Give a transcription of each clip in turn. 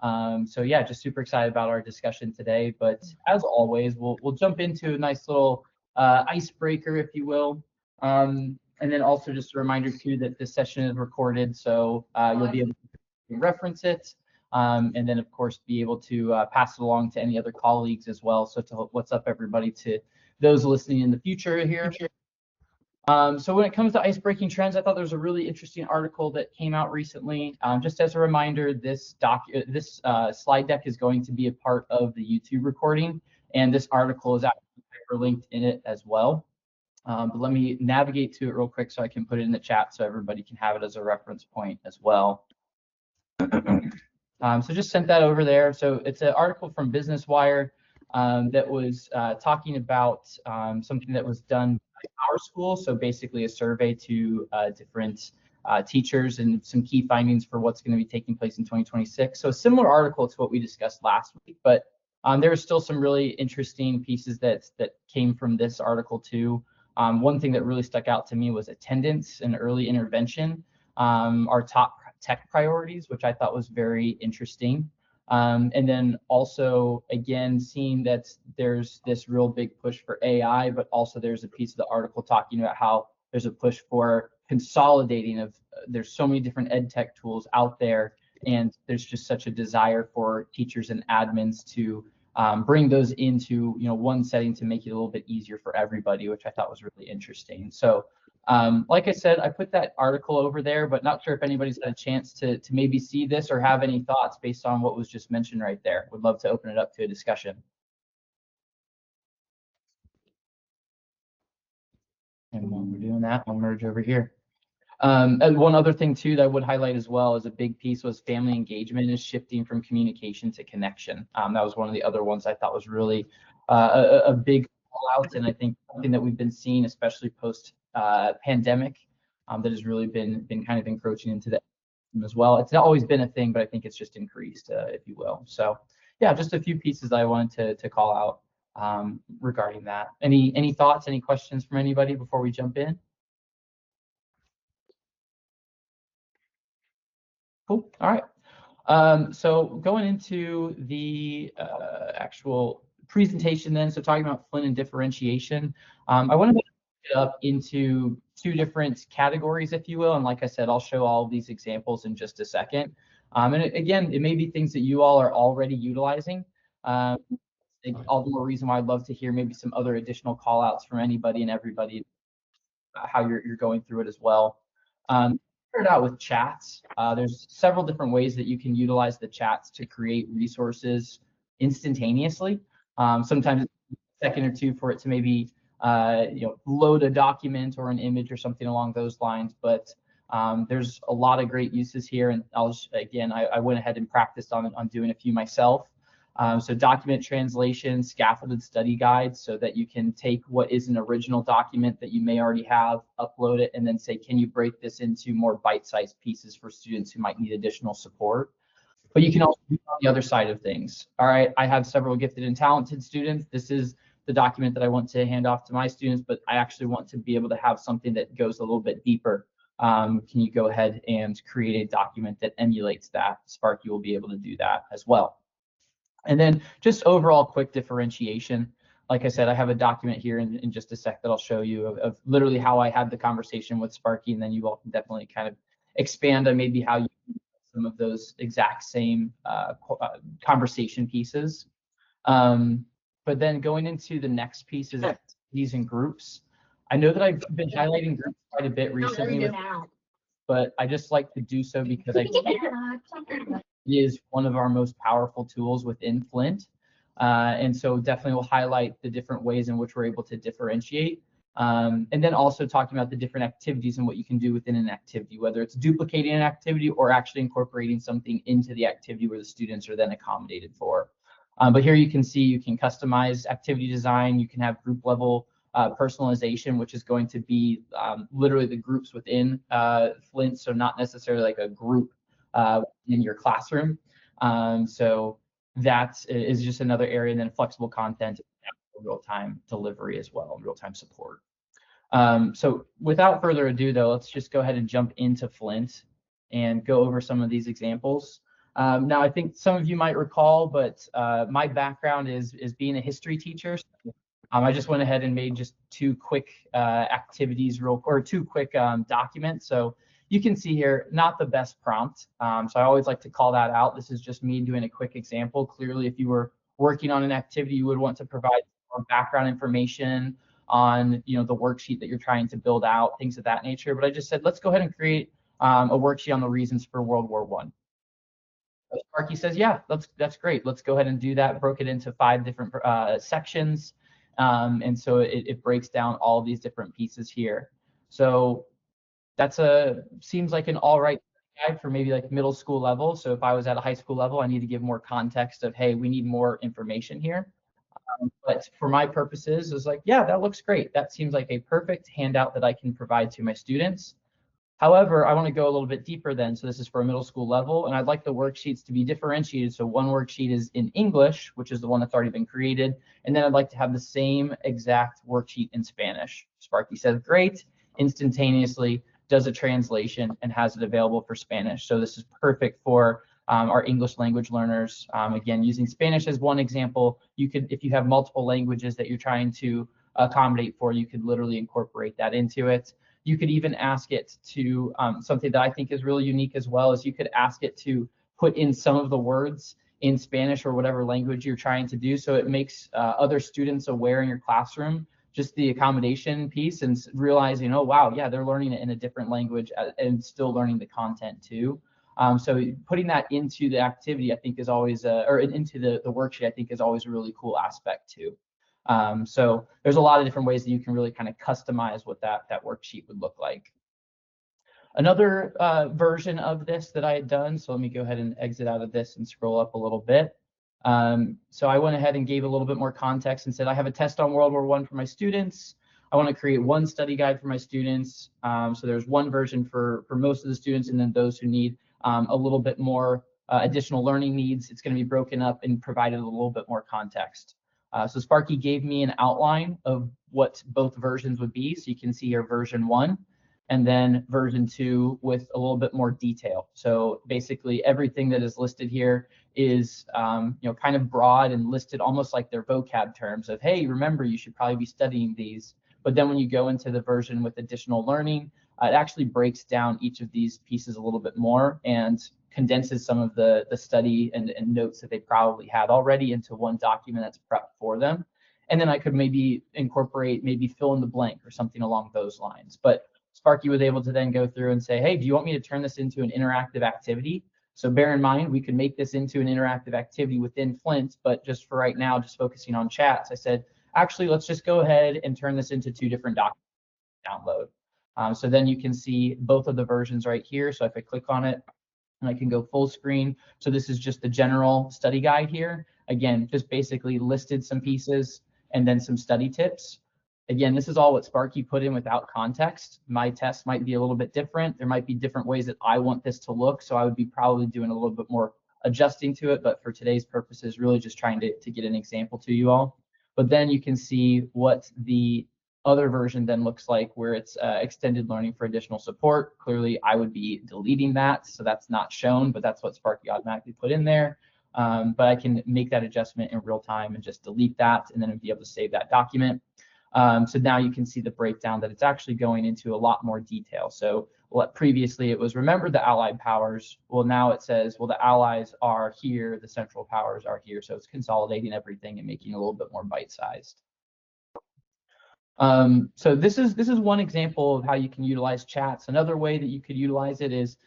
So yeah, just super excited about our discussion today. But as always, we'll jump into a nice little icebreaker, if you will. And then also just a reminder too that this session is recorded, so you'll be able to reference it, and then of course be able to pass it along to any other colleagues as well. So to what's up, everybody, to those listening in the future here. So when it comes to ice-breaking trends, I thought there was a really interesting article that came out recently. Just as a reminder, this slide deck is going to be a part of the YouTube recording, and this article is actually hyperlinked in it as well. But let me navigate to it real quick so I can put it in the chat so everybody can have it as a reference point as well. So just sent that over there. So it's an article from Business Wire that was talking about something that was done by our school. So basically a survey to different teachers and some key findings for what's going to be taking place in 2026. So a similar article to what we discussed last week, but there were still some really interesting pieces that came from this article too. One thing that really stuck out to me was attendance and early intervention, our top tech priorities, which I thought was very interesting. And then also, again, seeing that there's this real big push for AI, but also there's a piece of the article talking about how there's a push for consolidating of, there's so many different ed tech tools out there, and there's just such a desire for teachers and admins to bring those into one setting to make it a little bit easier for everybody, which I thought was really interesting. So like I said, I put that article over there, but not sure if anybody's had a chance to maybe see this or have any thoughts based on what was just mentioned right there. Would love to open it up to a discussion. And while we're doing that, I'll merge over here. And one other thing too that I would highlight as well as a big piece was family engagement is shifting from communication to connection. That was one of the other ones I thought was really a big call out, and I think something that we've been seeing, especially post pandemic, that has really been kind of encroaching into that as well. It's not always been a thing, but I think it's just increased, if you will. So yeah, just a few pieces I wanted to call out regarding that. Any thoughts, any questions from anybody before we jump in? Cool. All right. So going into the actual presentation then, so talking about Flint and differentiation, I want to break it up into two different categories, if you will. And like I said, I'll show all of these examples in just a second. And again, it may be things that you all are already utilizing. All the more reason why I'd love to hear maybe some other additional call outs from anybody and everybody, how you're going through it as well. Start out with chats. There's several different ways that you can utilize the chats to create resources instantaneously. Sometimes it's a second or two for it to maybe load a document or an image or something along those lines. But there's a lot of great uses here, and I went ahead and practiced on doing a few myself. So document translation, scaffolded study guides, so that you can take what is an original document that you may already have, upload it, and then say, can you break this into more bite-sized pieces for students who might need additional support? But you can also do on the other side of things. All right, I have several gifted and talented students. This is the document that I want to hand off to my students, but I actually want to be able to have something that goes a little bit deeper. Can you go ahead and create a document that emulates that? Sparky will be able to do that as well. And then just overall quick differentiation. Like I said, I have a document here in just a sec that I'll show you of literally how I had the conversation with Sparky, and then you all can definitely kind of expand on maybe how you use some of those exact same conversation pieces. But then going into the next piece is activities and groups. I know that I've been highlighting groups quite a bit recently, but I just like to do so because I think it is one of our most powerful tools within Flint. And so definitely we'll highlight the different ways in which we're able to differentiate. And then also talking about the different activities and what you can do within an activity, whether it's duplicating an activity or actually incorporating something into the activity where the students are then accommodated for. But here you can see you can customize activity design. You can have group level personalization, which is going to be literally the groups within Flint, so not necessarily like a group in your classroom. So that is just another area. And then flexible content, real-time delivery as well, real-time support. So without further ado, though, let's just go ahead and jump into Flint and go over some of these examples. Now, I think some of you might recall, but my background is being a history teacher. So, I just went ahead and made just two quick activities, or two quick documents. So you can see here, not the best prompt. So I always like to call that out. This is just me doing a quick example. Clearly, if you were working on an activity, you would want to provide more background information on, the worksheet that you're trying to build out, things of that nature. But I just said, let's go ahead and create a worksheet on the reasons for World War I. Sparky says, yeah, that's great. Let's go ahead and do that. Broke it into 5 different sections. And so it breaks down all these different pieces here. So that's seems like an all right guide for maybe like middle school level. So if I was at a high school level, I need to give more context of, hey, we need more information here. But for my purposes, it's like, yeah, that looks great. That seems like a perfect handout that I can provide to my students. However, I want to go a little bit deeper then. So this is for a middle school level, and I'd like the worksheets to be differentiated. So one worksheet is in English, which is the one that's already been created. And then I'd like to have the same exact worksheet in Spanish. Sparky says, great, instantaneously does a translation and has it available for Spanish. So this is perfect for our English language learners. Again, using Spanish as one example, you could, if you have multiple languages that you're trying to accommodate for, you could literally incorporate that into it. You could even ask it to, something that I think is really unique as well, is you could ask it to put in some of the words in Spanish or whatever language you're trying to do. So it makes other students aware in your classroom, just the accommodation piece, and realizing, oh, wow, yeah, they're learning it in a different language and still learning the content too. So putting that into the activity, I think is always, or into the worksheet, I think is always a really cool aspect too. So there's a lot of different ways that you can really kind of customize what that worksheet would look like. Another version of this that I had done, so let me go ahead and exit out of this and scroll up a little bit. So I went ahead and gave a little bit more context and said, I have a test on World War I for my students. I want to create one study guide for my students. So there's one version for most of the students, and then those who need a little bit more additional learning needs, it's going to be broken up and provided a little bit more context. So Sparky gave me an outline of what both versions would be. So you can see here version 1 and then version 2 with a little bit more detail. So basically everything that is listed here is kind of broad and listed almost like their vocab terms of, hey, remember, you should probably be studying these. But then when you go into the version with additional learning, it actually breaks down each of these pieces a little bit more and condenses some of the study and notes that they probably had already into one document that's prepped for them. And then I could maybe incorporate, maybe fill in the blank or something along those lines. But Sparky was able to then go through and say, hey, do you want me to turn this into an interactive activity? So bear in mind, we could make this into an interactive activity within Flint, but just for right now, just focusing on chats, I said, actually, let's just go ahead and turn this into 2 different documents to download. So then you can see both of the versions right here. So if I click on it, and I can go full screen. So this is just the general study guide here. Again, just basically listed some pieces and then some study tips. Again, this is all what Sparky put in without context. My test might be a little bit different. There might be different ways that I want this to look. So I would be probably doing a little bit more adjusting to it. But for today's purposes, really just trying to get an example to you all. But then you can see what the other version then looks like, where it's extended learning for additional support. Clearly, I would be deleting that, so that's not shown, but that's what Sparky automatically put in there. But I can make that adjustment in real time and just delete that, and then be able to save that document. So now you can see the breakdown that it's actually going into a lot more detail. So previously it was, remember the allied powers. Well, now it says, well, the allies are here, the central powers are here. So it's consolidating everything and making it a little bit more bite-sized. So this is one example of how you can utilize chats. Another way that you could utilize it is,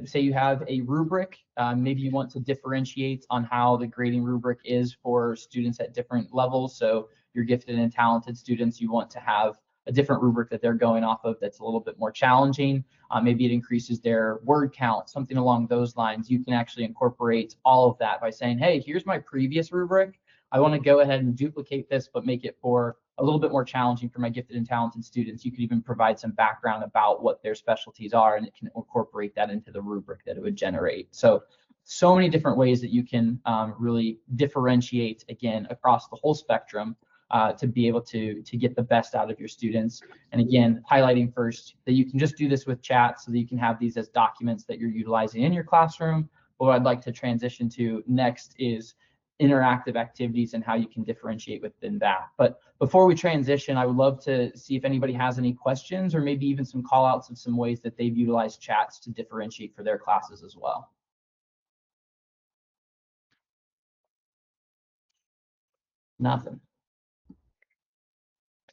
say you have a rubric. Maybe you want to differentiate on how the grading rubric is for students at different levels. So your gifted and talented students, you want to have a different rubric that they're going off of that's a little bit more challenging. Maybe it increases their word count, something along those lines. You can actually incorporate all of that by saying, hey, here's my previous rubric. I want to go ahead and duplicate this, but make it for a little bit more challenging for my gifted and talented students. You could even provide some background about what their specialties are, and it can incorporate that into the rubric that it would generate. So many different ways that you can really differentiate, again, across the whole spectrum to be able to get the best out of your students. And again, highlighting first that you can just do this with chat so that you can have these as documents that you're utilizing in your classroom, what I'd like to transition to next is interactive activities and how you can differentiate within that. But before we transition, I would love to see if anybody has any questions or maybe even some call outs of some ways that they've utilized chats to differentiate for their classes as well. Nothing.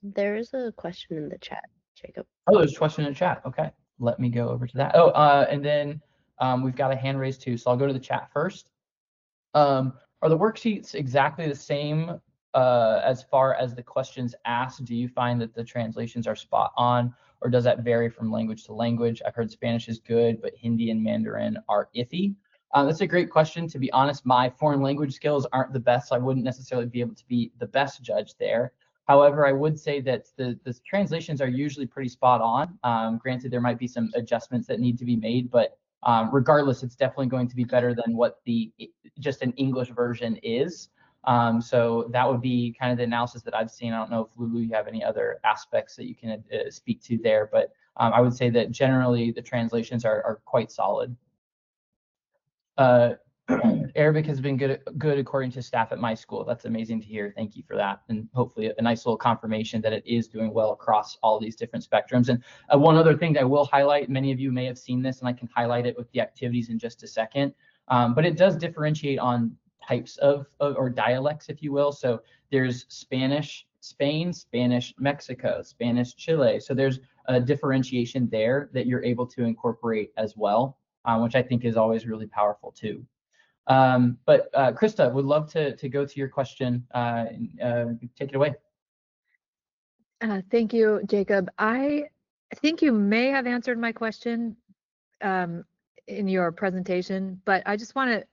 There's a question in the chat, Jacob. Oh, there's a question in the chat. Okay, let me go over to that. Oh, and then we've got a hand raised too, so I'll go to the chat first. Are the worksheets exactly the same as far as the questions asked? Do you find that the translations are spot on, or does that vary from language to language? I've heard Spanish is good, but Hindi and Mandarin are iffy. That's a great question. To be honest, my foreign language skills aren't the best, so I wouldn't necessarily be able to be the best judge there. However, I would say that the translations are usually pretty spot on. Granted, there might be some adjustments that need to be made, but regardless, it's definitely going to be better than what the just an English version is. So that would be kind of the analysis that I've seen. I don't know if Lulu, you have any other aspects that you can speak to there, but I would say that generally the translations are quite solid. Arabic has been good according to staff at my school. That's amazing to hear. Thank you for that. And hopefully a nice little confirmation that it is doing well across all these different spectrums. And one other thing that I will highlight, many of you may have seen this, and I can highlight it with the activities in just a second, but it does differentiate on types of or dialects, if you will. So there's Spanish Spain, Spanish Mexico, Spanish Chile. So there's a differentiation there that you're able to incorporate as well, which I think is always really powerful too. But Krista, would love to go to your question. Take it away. Thank you, Jacob. I think you may have answered my question in your presentation, but I just want to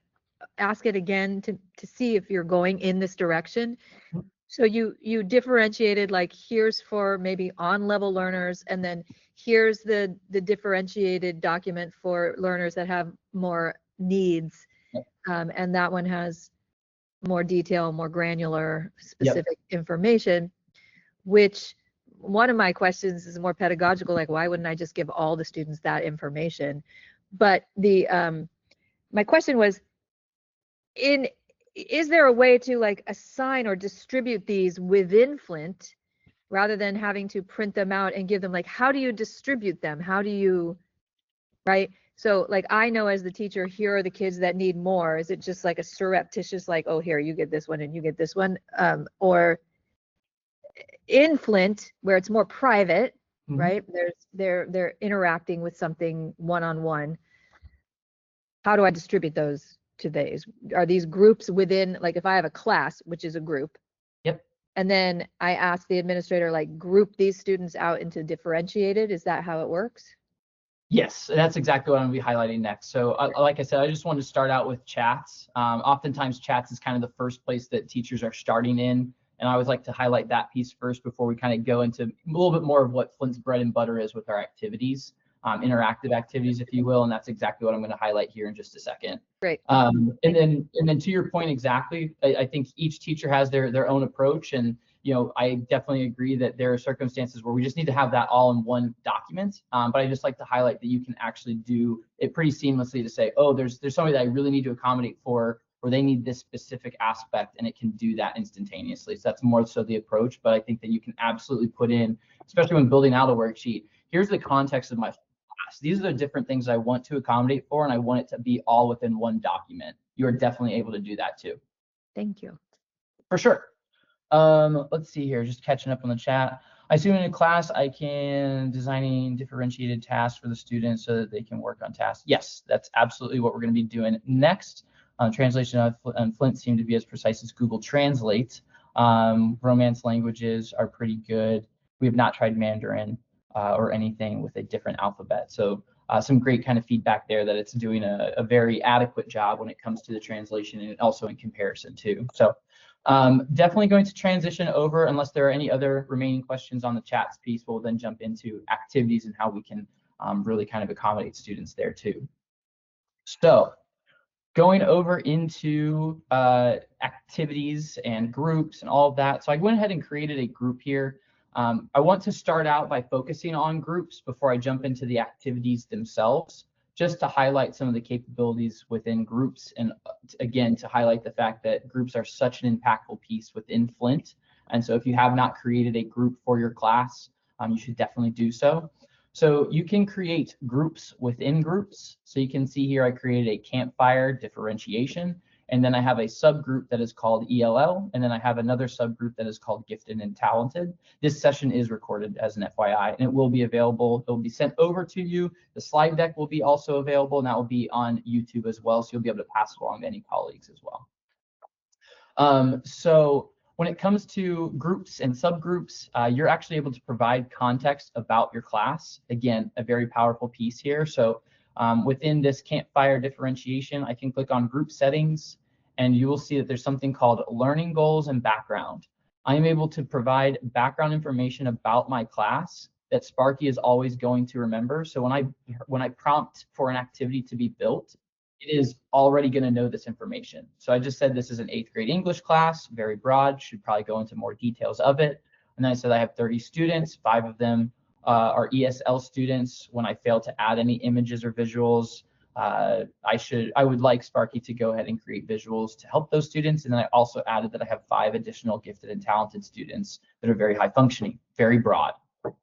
ask it again to see if you're going in this direction. So you differentiated, like, here's for maybe on-level learners, and then here's the differentiated document for learners that have more needs. And that one has more detail, more granular, specific information, which one of my questions is more pedagogical, like, why wouldn't I just give all the students that information? But my question was, is there a way to, like, assign or distribute these within Flint rather than having to print them out and give them, like, how do you distribute them? How do you, right? So, like, I know as the teacher, here are the kids that need more. Is it just like a surreptitious, like, oh, here, you get this one and you get this one? Or in Flint, where it's more private, right? They're interacting with something one-on-one. How do I distribute those to these? Are these groups within, like, if I have a class, which is a group, and then I ask the administrator, like, group these students out into differentiated, is that how it works? Yes, that's exactly what I'm going to be highlighting next. So like I said, I just wanted to start out with chats. Oftentimes chats is kind of the first place that teachers are starting in. And I always like to highlight that piece first before we kind of go into a little bit more of what Flint's bread and butter is with our activities, interactive activities, if you will. And that's exactly what I'm going to highlight here in just a second. Great. And then to your point exactly, I think each teacher has their own approach. And I definitely agree that there are circumstances where we just need to have that all in one document. But I just like to highlight that you can actually do it pretty seamlessly to say, oh, there's somebody that I really need to accommodate for, or they need this specific aspect, and it can do that instantaneously. So that's more so the approach. But I think that you can absolutely put in, especially when building out a worksheet, here's the context of my class. These are the different things I want to accommodate for, and I want it to be all within one document. You are definitely able to do that too. Thank you. For sure. Let's see here, just catching up on the chat. I assume in a class I can designing differentiated tasks for the students so that they can work on tasks. Yes, that's absolutely what we're going to be doing next. Translation on Flint seemed to be as precise as Google Translate. Romance languages are pretty good. We have not tried Mandarin or anything with a different alphabet. So some great kind of feedback there that it's doing a very adequate job when it comes to the translation and also in comparison too. So definitely going to transition over, unless there are any other remaining questions on the chats piece, we'll then jump into activities and how we can really kind of accommodate students there too. So going over into activities and groups and all of that. So I went ahead and created a group here. I want to start out by focusing on groups before I jump into the activities themselves. just to highlight some of the capabilities within groups, and again, to highlight the fact that groups are such an impactful piece within Flint. And so if you have not created a group for your class, you should definitely do so. So you can create groups within groups. So you can see here I created a campfire differentiation, and then I have a subgroup that is called ELL, and then I have another subgroup that is called gifted and talented. This session is recorded as an FYI, and it will be available. It will be sent over to you. The slide deck will be also available, and that will be on YouTube as well, so you'll be able to pass it along to any colleagues as well. So when it comes to groups and subgroups, you're actually able to provide context about your class. Again, a very powerful piece here. So within this campfire differentiation, I can click on group settings, and you will see that there's something called learning goals and background. I am able to provide background information about my class that Sparky is always going to remember. So when I prompt for an activity to be built, it is already going to know this information. So I just said this is an 8th grade English class, very broad, should probably go into more details of it. And then I said I have 30 students, 5 of them are ESL students. When I fail to add any images or visuals, I would like Sparky to go ahead and create visuals to help those students. And then I also added that I have 5 additional gifted and talented students that are very high functioning, very broad.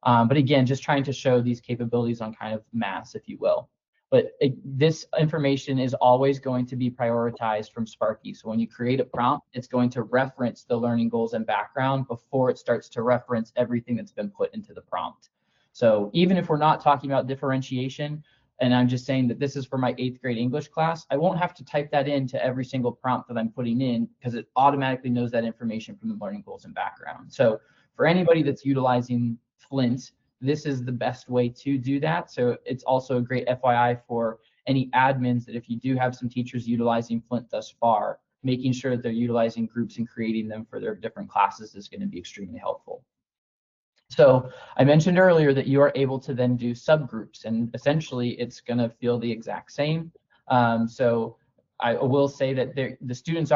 But again, just trying to show these capabilities on kind of mass, if you will. But this information is always going to be prioritized from Sparky. So when you create a prompt, it's going to reference the learning goals and background before it starts to reference everything that's been put into the prompt. So even if we're not talking about differentiation, and I'm just saying that this is for my 8th grade English class, I won't have to type that into every single prompt that I'm putting in, because it automatically knows that information from the learning goals and background. So for anybody that's utilizing Flint, this is the best way to do that. So it's also a great FYI for any admins that if you do have some teachers utilizing Flint thus far, making sure that they're utilizing groups and creating them for their different classes is going to be extremely helpful. So I mentioned earlier that you are able to then do subgroups, and essentially it's going to feel the exact same. So I will say that the students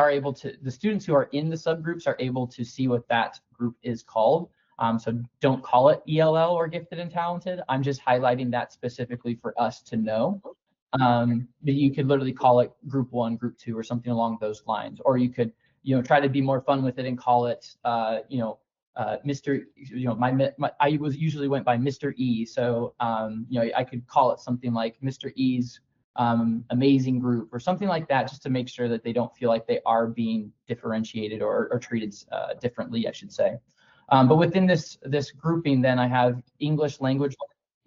who are in the subgroups are able to see what that group is called. So don't call it ELL or gifted and talented. I'm just highlighting that specifically for us to know. But you could literally call it group 1, group 2, or something along those lines. Or you could, try to be more fun with it and call it, Mr. I usually went by Mr. E. So, I could call it something like Mr. E's amazing group or something like that, just to make sure that they don't feel like they are being differentiated or treated differently, I should say. But within this grouping, then I have English language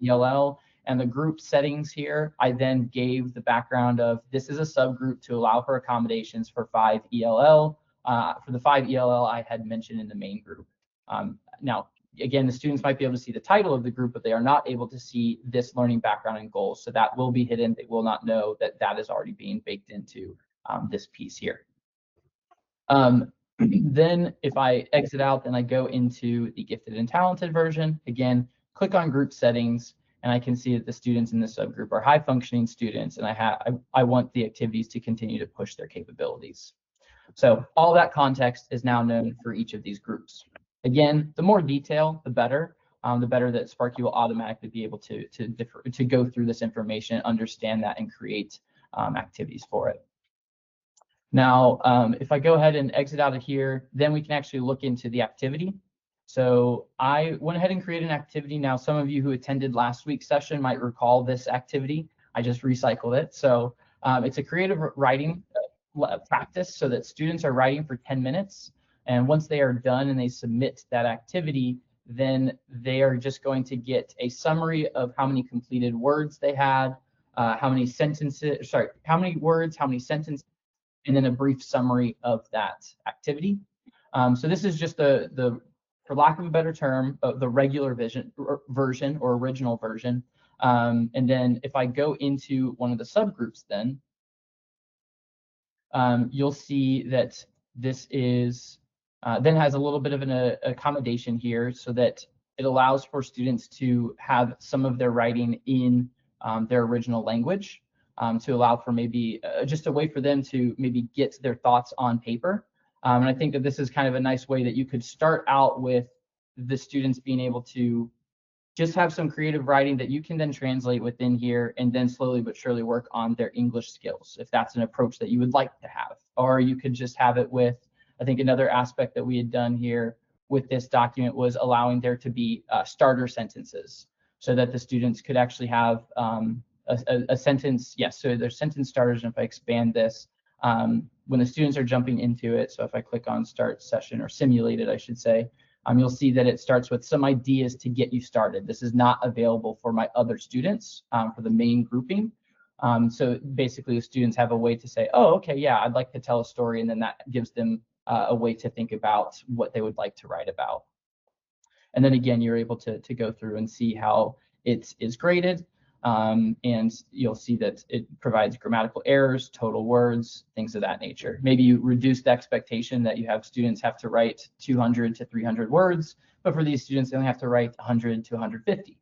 ELL, and the group settings here, I then gave the background of this is a subgroup to allow for accommodations for 5 ELL. For the 5 ELL I had mentioned in the main group. Now, again, the students might be able to see the title of the group, but they are not able to see this learning background and goals. So that will be hidden. They will not know that that is already being baked into this piece here. Then if I exit out, then I go into the gifted and talented version. Again, click on group settings, and I can see that the students in this subgroup are high functioning students, and I want the activities to continue to push their capabilities. So all that context is now known for each of these groups. Again, the more detail, the better. The better that Sparky will automatically be able to go through this information, understand that, and create activities for it. Now, if I go ahead and exit out of here, then we can actually look into the activity. So I went ahead and created an activity. Now, some of you who attended last week's session might recall this activity. I just recycled it. So it's a creative writing practice so that students are writing for 10 minutes. And once they are done and they submit that activity, then they are just going to get a summary of how many completed words they had, how many words, how many sentences, and then a brief summary of that activity. So this is just for lack of a better term, the regular version or original version. And then if I go into one of the subgroups, then you'll see that this is then has a little bit of an accommodation here, so that it allows for students to have some of their writing in their original language, to allow for maybe just a way for them to maybe get their thoughts on paper. And I think that this is kind of a nice way that you could start out with the students being able to just have some creative writing that you can then translate within here and then slowly but surely work on their English skills, if that's an approach that you would like to have. Or you could just have it with, I think another aspect that we had done here with this document was allowing there to be starter sentences so that the students could actually have a sentence. Yes, so there's sentence starters. And if I expand this, when the students are jumping into it, so if I click on start session or simulated, I should say, you'll see that it starts with some ideas to get you started. This is not available for my other students for the main grouping. So basically the students have a way to say, oh, okay, yeah, I'd like to tell a story. And then that gives them a way to think about what they would like to write about. And then again, you're able to go through and see how it is graded. And you'll see that it provides grammatical errors, total words, things of that nature. Maybe you reduce the expectation that you have students have to write 200 to 300 words, but for these students, they only have to write 100 to 150.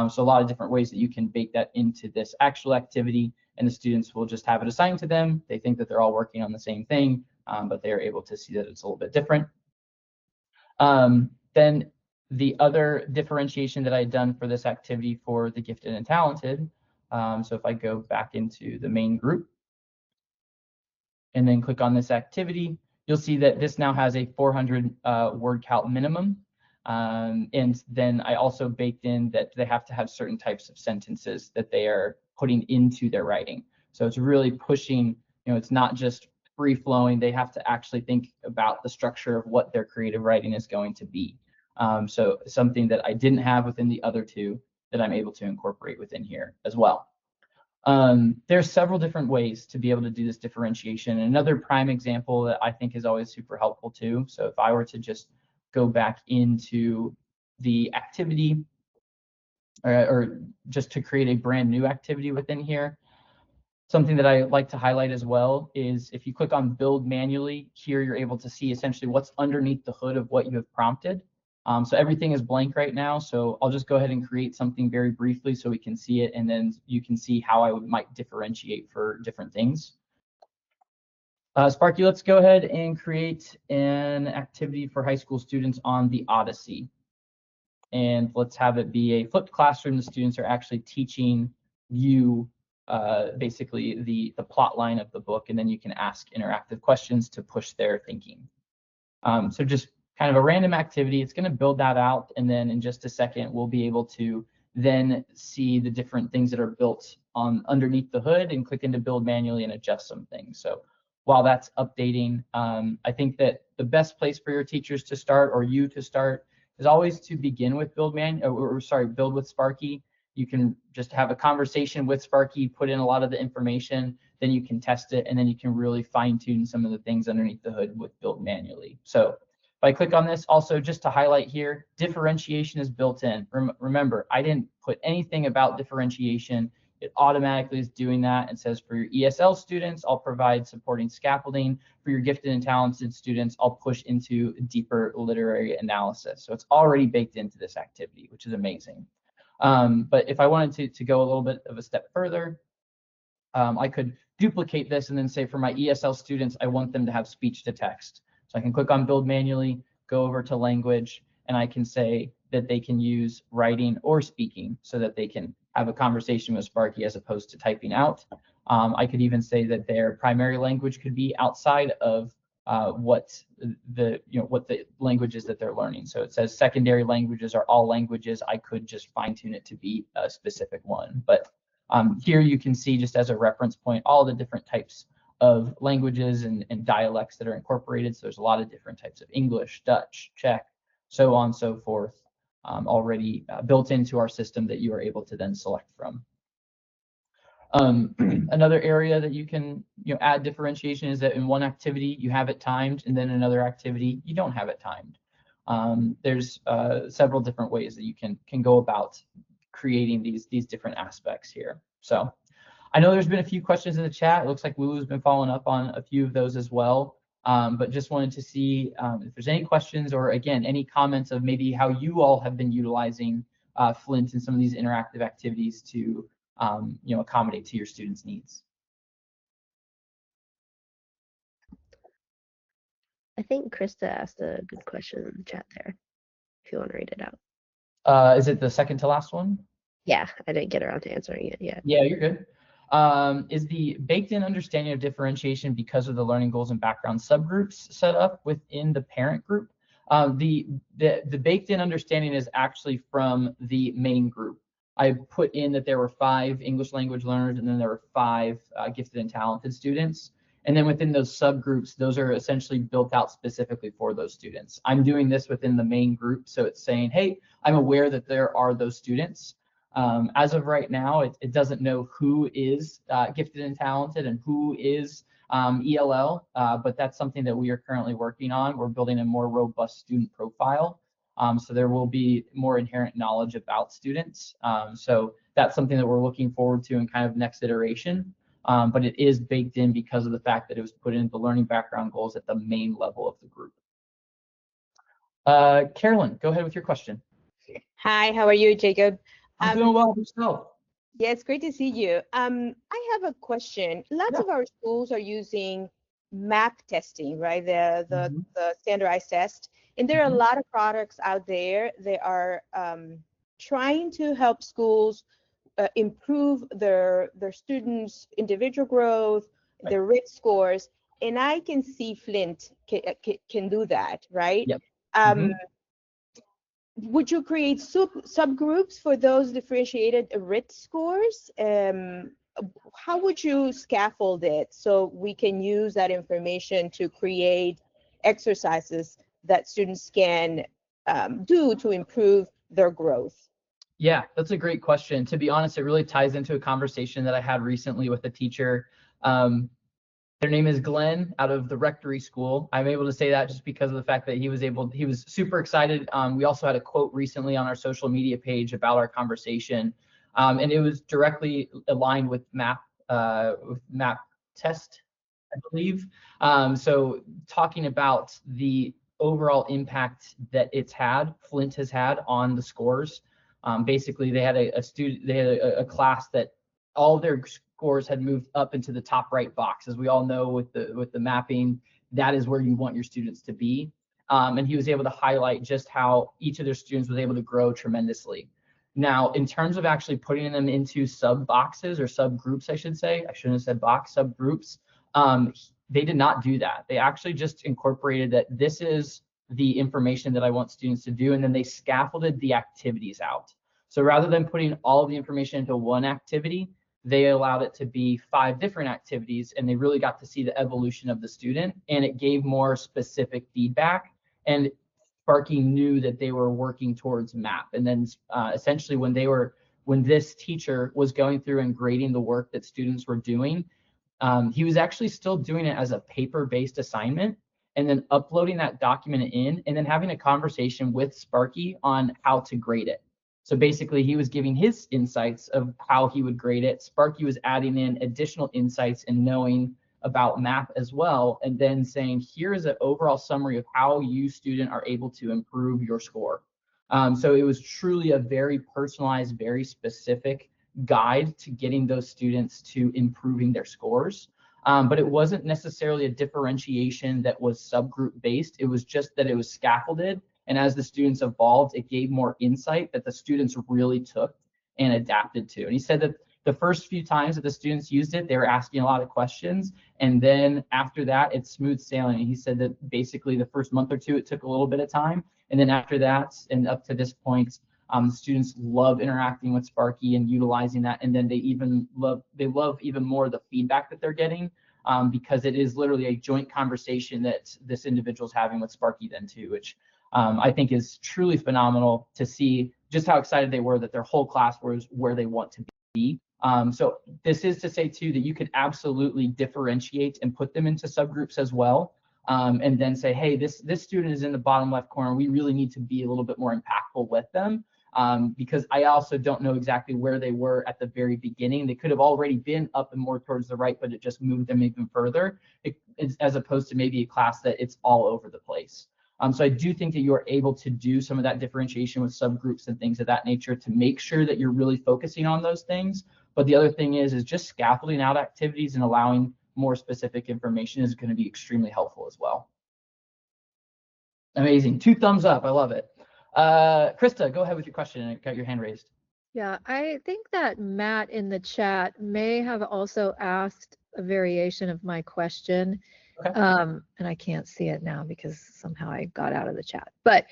So a lot of different ways that you can bake that into this actual activity, and the students will just have it assigned to them. They think that they're all working on the same thing, but they're able to see that it's a little bit different. Then the other differentiation that I had done for this activity for the gifted and talented, so if I go back into the main group and then click on this activity, you'll see that this now has a 400 word count minimum. And then I also baked in that they have to have certain types of sentences that they are putting into their writing. So it's really pushing, it's not just free flowing. They have to actually think about the structure of what their creative writing is going to be. So something that I didn't have within the other two that I'm able to incorporate within here as well. There's several different ways to be able to do this differentiation. Another prime example that I think is always super helpful too. So if I were to just go back into the activity or just to create a brand new activity within here, something that I like to highlight as well is if you click on build manually, here you're able to see essentially what's underneath the hood of what you have prompted. So everything is blank right now. So I'll just go ahead and create something very briefly so we can see it, and then you can see how I might differentiate for different things. Sparky, let's go ahead and create an activity for high school students on the Odyssey. And let's have it be a flipped classroom. The students are actually teaching you basically the plot line of the book, and then you can ask interactive questions to push their thinking. So just kind of a random activity. It's going to build that out, and then in just a second, we'll be able to then see the different things that are built on underneath the hood and click into build manually and adjust some things. So while that's updating, I think that the best place for your teachers to start or you to start is always to begin with build with Sparky. You can just have a conversation with Sparky, put in a lot of the information, then you can test it, and then you can really fine tune some of the things underneath the hood with build manually. So if I click on this, also just to highlight here, differentiation is built in. Remember, I didn't put anything about differentiation. It automatically is doing that. It says for your ESL students, I'll provide supporting scaffolding. For your gifted and talented students, I'll push into deeper literary analysis. So it's already baked into this activity, which is amazing. But if I wanted to go a little bit of a step further, I could duplicate this and then say for my ESL students, I want them to have speech to text. So I can click on build manually, go over to language, and I can say that they can use writing or speaking so that they can have a conversation with Sparky as opposed to typing out. I could even say that their primary language could be outside of what the languages that they're learning. So it says secondary languages are all languages. I could just fine tune it to be a specific one. But here you can see just as a reference point all the different types of languages and dialects that are incorporated. So there's a lot of different types of English, Dutch, Czech, so on and so forth, already built into our system that you are able to then select from. Another area that you can add differentiation is that in one activity you have it timed, and then another activity you don't have it timed. There's several different ways that you can go about creating these different aspects here. So I know there's been a few questions in the chat. It looks like Lulu's been following up on a few of those as well. But just wanted to see if there's any questions or, again, any comments of maybe how you all have been utilizing Flint and some of these interactive activities to accommodate to your students' needs. I think Krista asked a good question in the chat there, if you want to read it out. Is it the second to last one? Yeah, I didn't get around to answering it yet. Yeah, you're good. Is the baked-in understanding of differentiation because of the learning goals and background subgroups set up within the parent group? The baked-in understanding is actually from the main group. I put in that there were 5 English language learners, and then there were 5 gifted and talented students. And then within those subgroups, those are essentially built out specifically for those students. I'm doing this within the main group, so it's saying, hey, I'm aware that there are those students. As of right now, it doesn't know who is gifted and talented and who is ELL, but that's something that we are currently working on. We're building a more robust student profile. So there will be more inherent knowledge about students. So that's something that we're looking forward to in kind of next iteration. But it is baked in because of the fact that it was put into the learning background goals at the main level of the group. Carolyn, go ahead with your question. Hi, how are you, Jacob? I'm doing well yourself. Yeah, it's great to see you. I have a question. Lots of our schools are using MAP testing, right? The standardized test. And there are a lot of products out there that are trying to help schools improve their students' individual growth, their RIT scores. And I can see Flint can do that, right? Yep. Would you create subgroups for those differentiated RIT scores? How would you scaffold it so we can use that information to create exercises that students can do to improve their growth? Yeah, that's a great question. To be honest, it really ties into a conversation that I had recently with a teacher. Their name is Glenn out of the Rectory School. I'm able to say that just because of the fact that he was super excited. We also had a quote recently on our social media page about our conversation. And it was directly aligned with MAP test, I believe. So talking about the overall impact that Flint has had on the scores. Basically, they had a class that all of their scores had moved up into the top right box. As we all know, with the mapping, that is where you want your students to be. And he was able to highlight just how each of their students was able to grow tremendously. Now, in terms of actually putting them into sub boxes or subgroups, I should say, I shouldn't have said box, subgroups, they did not do that. They actually just incorporated that this is the information that I want students to do, and then they scaffolded the activities out. So rather than putting all of the information into one activity, they allowed it to be 5 different activities, and they really got to see the evolution of the student, and it gave more specific feedback. And Sparky knew that they were working towards MAP. And then essentially when this teacher was going through and grading the work that students were doing, he was actually still doing it as a paper-based assignment and then uploading that document in and then having a conversation with Sparky on how to grade it. So basically, he was giving his insights of how he would grade it. Sparky was adding in additional insights and knowing about MAP as well, and then saying, here is an overall summary of how you, student, are able to improve your score. So it was truly a very personalized, very specific guide to getting those students to improving their scores. But it wasn't necessarily a differentiation that was subgroup based. It was just that it was scaffolded. And as the students evolved, it gave more insight that the students really took and adapted to. And he said that the first few times that the students used it, they were asking a lot of questions. And then after that, it's smooth sailing. And he said that basically the first month or two, it took a little bit of time. And then after that, and up to this point, students love interacting with Sparky and utilizing that. And then they love even more the feedback that they're getting, because it is literally a joint conversation that this individual is having with Sparky then too, which I think is truly phenomenal to see just how excited they were that their whole class was where they want to be. So this is to say too that you could absolutely differentiate and put them into subgroups as well. And then say, hey, this student is in the bottom left corner. We really need to be a little bit more impactful with them, because I also don't know exactly where they were at the very beginning. They could have already been up and more towards the right, but it just moved them even further, as opposed to maybe a class that it's all over the place. So I do think that you are able to do some of that differentiation with subgroups and things of that nature to make sure that you're really focusing on those things. But the other thing is just scaffolding out activities and allowing more specific information is going to be extremely helpful as well. Amazing. 2 thumbs up. I love it. Krista, go ahead with your question. I got your hand raised. Yeah, I think that Matt in the chat may have also asked a variation of my question. Okay. And I can't see it now because somehow I got out of the chat. But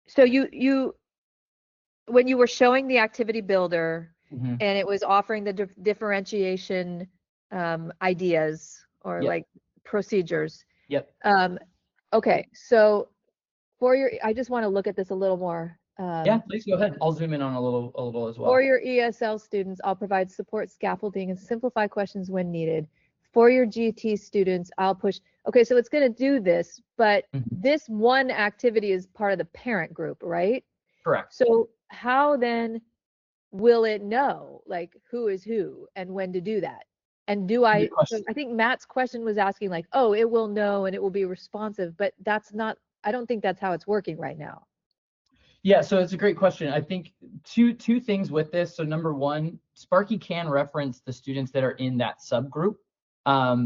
so you when you were showing the activity builder and it was offering the differentiation ideas or like procedures. Yep. Okay, so for your, I just want to look at this a little more. Yeah, please go ahead. I'll zoom in on a little as well. For your ESL students, I'll provide support scaffolding and simplify questions when needed. For your GT students, I'll push. Okay, so it's going to do this, but this one activity is part of the parent group, right? Correct. So how then will it know like who is who and when to do that? And do I, so I think Matt's question was asking like, oh, it will know and it will be responsive, but that's not, I don't think that's how it's working right now. Yeah, so it's a great question. I think two things with this. So number one, Sparky can reference the students that are in that subgroup.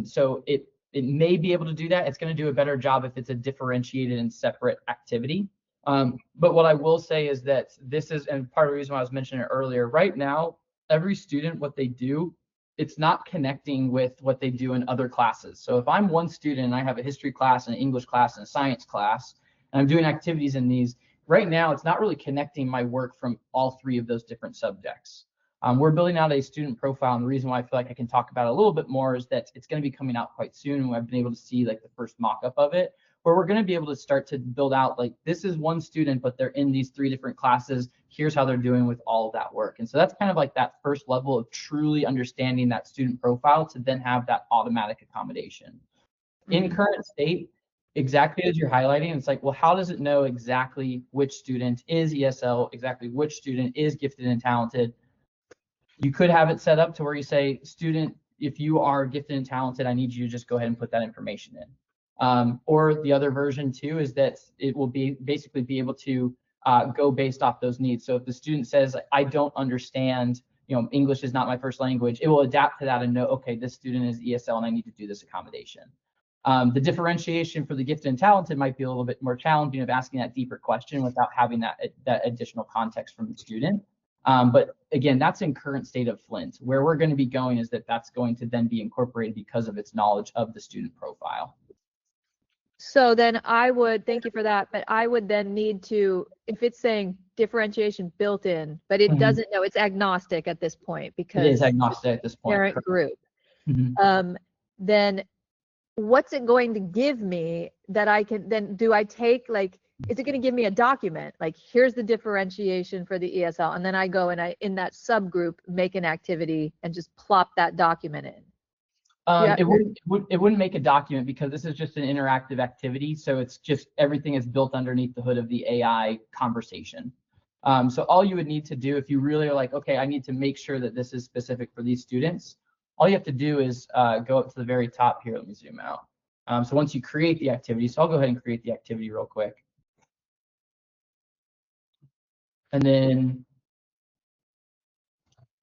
So it may be able to do that. It's going to do a better job if it's a differentiated and separate activity. But what I will say is that this is, and part of the reason why I was mentioning it earlier, right now, every student, what they do, it's not connecting with what they do in other classes. So if I'm one student and I have a history class, an English class, and a science class, and I'm doing activities in these, right now, it's not really connecting my work from all three of those different subjects. We're building out a student profile, and the reason why I feel like I can talk about it a little bit more is that it's going to be coming out quite soon, and I've been able to see like the first mock-up of it, where we're going to be able to start to build out like this is one student, but they're in these three different classes. Here's how they're doing with all of that work. And so that's kind of like that first level of truly understanding that student profile to then have that automatic accommodation. In current state, exactly as you're highlighting, it's like, well, how does it know exactly which student is ESL, exactly which student is gifted and talented? You could have it set up to where you say, student, if you are gifted and talented, I need you to just go ahead and put that information in. Or the other version too is that it will be basically be able to go based off those needs. So if the student says, I don't understand, English is not my first language, it will adapt to that and know, okay, this student is ESL and I need to do this accommodation. The differentiation for the gifted and talented might be a little bit more challenging of asking that deeper question without having that additional context from the student. But again, that's in current state of Flint. Where we're going to be going is that that's going to then be incorporated because of its knowledge of the student profile. So then I would, thank you for that, but I would then need to, if it's saying differentiation built in, but it doesn't know, it's agnostic at this point because it is agnostic at this point. Parent group. Then what's it going to give me that I can, then do I take like, is it going to give me a document? Like, here's the differentiation for the ESL. And then I go and I, in that subgroup, make an activity and just plop that document in. It wouldn't make a document because this is just an interactive activity. So it's just everything is built underneath the hood of the AI conversation. So all you would need to do if you really are like, okay, I need to make sure that this is specific for these students, all you have to do is go up to the very top here. Let me zoom out. So once you create the activity, so I'll go ahead and create the activity real quick. And then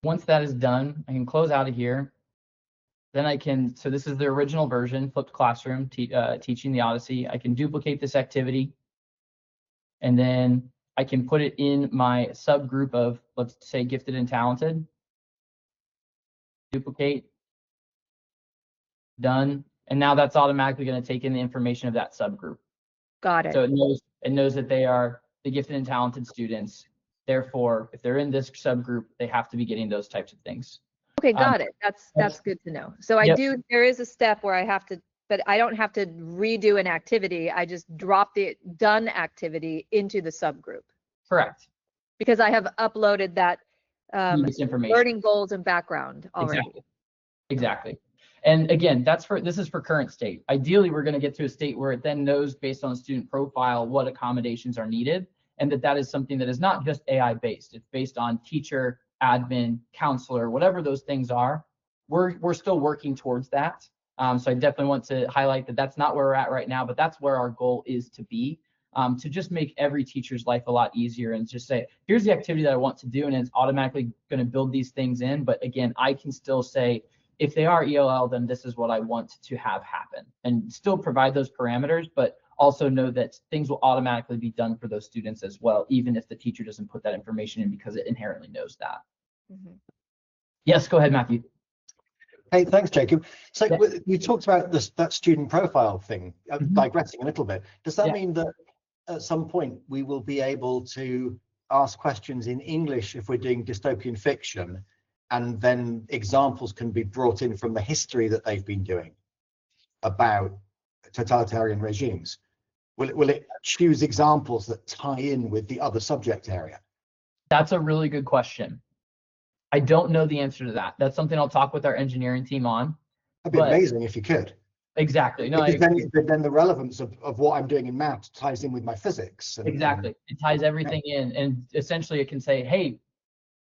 once that is done, I can close out of here. Then I can, so this is the original version, flipped classroom, teaching the Odyssey. I can duplicate this activity. And then I can put it in my subgroup of, let's say, gifted and talented. Duplicate. Done. And now that's automatically going to take in the information of that subgroup. Got it. So it knows that they are the gifted and talented students. Therefore, if they're in this subgroup, they have to be getting those types of things. Okay, got it. That's good to know. So I do, there is a step where I have to, but I don't have to redo an activity. I just drop the done activity into the subgroup. Correct. Because I have uploaded that learning goals and background already. Exactly. And again, this is for current state. Ideally, we're going to get to a state where it then knows based on the student profile what accommodations are needed, and that is something that is not just AI based. It's based on teacher, admin, counselor, whatever those things are. We're still working towards that. So I definitely want to highlight that that's not where we're at right now, but that's where our goal is to be, to just make every teacher's life a lot easier and just say, here's the activity that I want to do, and it's automatically going to build these things in. But again, I can still say, if they are ELL, then this is what I want to have happen, and still provide those parameters, but also know that things will automatically be done for those students as well, even if the teacher doesn't put that information in because it inherently knows that. Mm-hmm. Yes, go ahead, Matthew. Hey, thanks, Jacob. So Yeah. we talked about that student profile thing, digressing a little bit. Does that mean that at some point we will be able to ask questions in English if we're doing dystopian fiction, and then examples can be brought in from the history that they've been doing about totalitarian regimes? Will it choose examples that tie in with the other subject area? That's a really good question. I don't know the answer to that. That's something I'll talk with our engineering team on. That'd be amazing if you could. Exactly. No, because then the relevance of what I'm doing in math ties in with my physics. Exactly. It ties everything in, and essentially it can say, hey,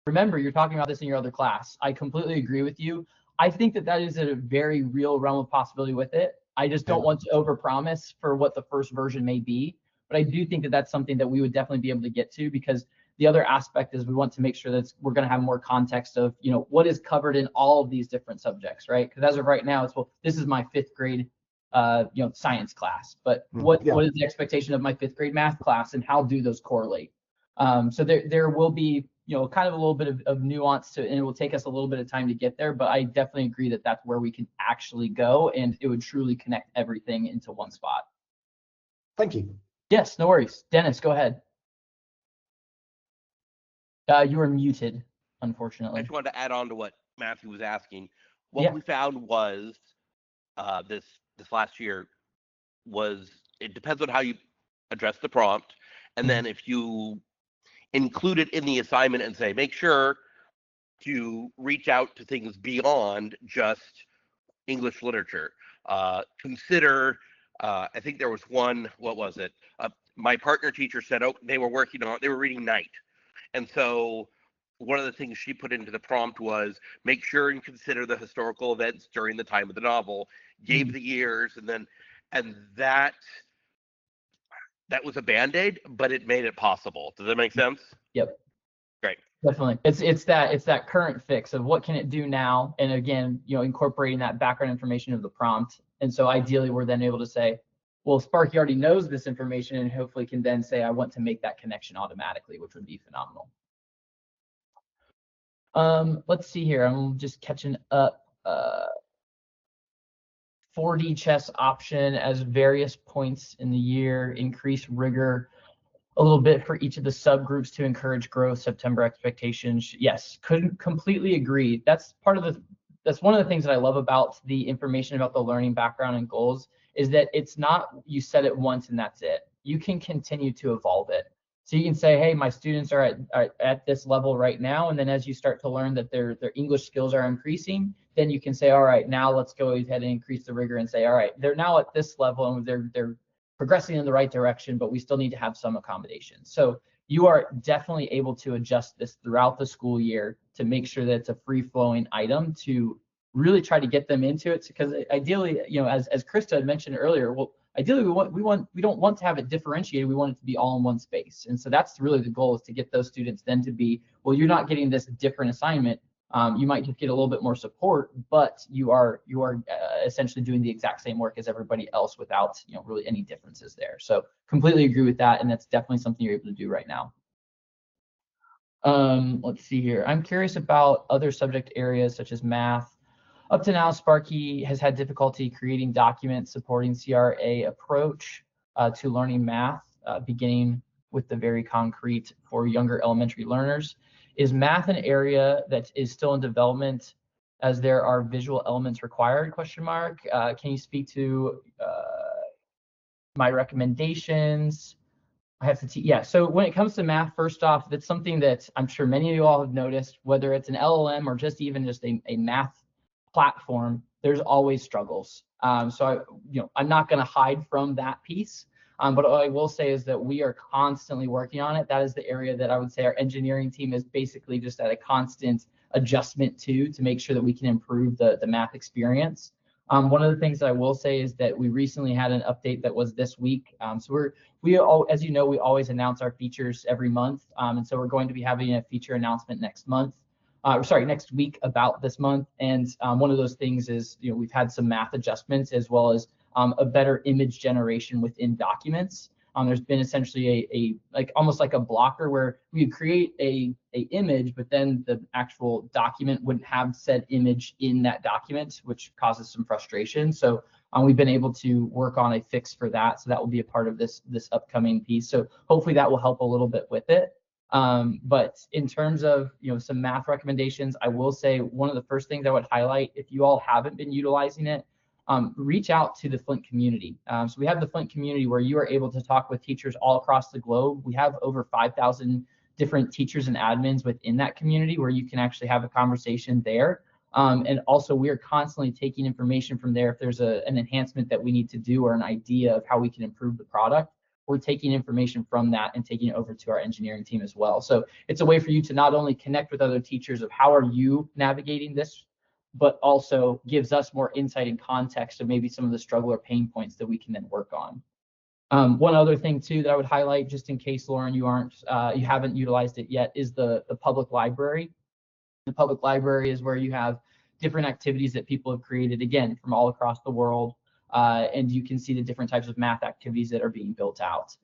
remember you're talking about this in your other class. I completely agree with you. I think that is a very real realm of possibility with it. I just don't want to overpromise for what the first version may be, but I do think that that's something that we would definitely be able to get to, because the other aspect is we want to make sure that we're going to have more context of, you know, what is covered in all of these different subjects, right? Because as of right now, it's, well, this is my 5th grade, you know, science class, but what is the expectation of my 5th grade math class, and how do those correlate? So there will be, you know, kind of a little bit of nuance to it, and it will take us a little bit of time to get there, but I definitely agree that that's where we can actually go, and it would truly connect everything into one spot. Thank you. Yes, no worries. Dennis, go ahead. You were muted, unfortunately. I just wanted to add on to what Matthew was asking. What we found was this last year was, it depends on how you address the prompt, and then if you include it in the assignment and say, make sure to reach out to things beyond just English literature. Consider, I think there was one, what was it? My partner teacher said, oh, they were reading Night. And so one of the things she put into the prompt was, make sure and consider the historical events during the time of the novel, gave the years, and that was a Band-Aid, but it made it possible. Does that make sense? Yep. Great. Definitely. It's that current fix of what can it do now, and again, you know, incorporating that background information of the prompt. And so ideally we're then able to say, well, Sparky already knows this information, and hopefully can then say, I want to make that connection automatically, which would be phenomenal. Let's see here. I'm just catching up. 4D chess option as various points in the year, increase rigor a little bit for each of the subgroups to encourage growth, September expectations. Yes, couldn't completely agree. That's one of the things that I love about the information about the learning background and goals, is that it's not you set it once and that's it. You can continue to evolve it. So you can say, hey, my students are at this level right now, and then as you start to learn that their English skills are increasing, then you can say, all right, now let's go ahead and increase the rigor and say, all right, they're now at this level and they're progressing in the right direction, but we still need to have some accommodation. So you are definitely able to adjust this throughout the school year to make sure that it's a free-flowing item to really try to get them into it. Because ideally, you know, as Krista had mentioned earlier, well, ideally we don't want to have it differentiated. We want it to be all in one space. And so that's really the goal, is to get those students then to be, well, you're not getting this different assignment. You might just get a little bit more support, but you are essentially doing the exact same work as everybody else without, you know, really any differences there. So completely agree with that, and that's definitely something you're able to do right now. Let's see here. I'm curious about other subject areas such as math. Up to now, Sparky has had difficulty creating documents supporting CRA approach to learning math, beginning with the very concrete for younger elementary learners. Is math an area that is still in development, as there are visual elements required? Question mark. Can you speak to my recommendations? I have to yeah. So when it comes to math, first off, that's something that I'm sure many of you all have noticed, whether it's an LLM or just a math platform, there's always struggles. So I'm not going to hide from that piece. But what I will say is that we are constantly working on it. That is the area that I would say our engineering team is basically just at a constant adjustment to make sure that we can improve the math experience. One of the things that I will say is that we recently had an update that was this week. So as you know, we always announce our features every month. And so we're going to be having a feature announcement next month. next week about this month. And one of those things is, we've had some math adjustments as well as a better image generation within documents. There's been essentially a almost like a blocker where we create a image, but then the actual document wouldn't have said image in that document, which causes some frustration. So we've been able to work on a fix for that. So that will be a part of this upcoming piece. So hopefully that will help a little bit with it. But in terms of some math recommendations, I will say one of the first things I would highlight, if you all haven't been utilizing it, reach out to the Flint community. So we have the Flint community where you are able to talk with teachers all across the globe. We have over 5,000 different teachers and admins within that community where you can actually have a conversation there. And also we are constantly taking information from there. If there's an enhancement that we need to do or an idea of how we can improve the product, we're taking information from that and taking it over to our engineering team as well. So it's a way for you to not only connect with other teachers of how are you navigating this, but also gives us more insight and context of maybe some of the struggle or pain points that we can then work on. One other thing too that I would highlight, just in case, Lauren, you haven't utilized it yet, is the public library. The public library is where you have different activities that people have created, again, from all across the world. And you can see the different types of math activities that are being built out.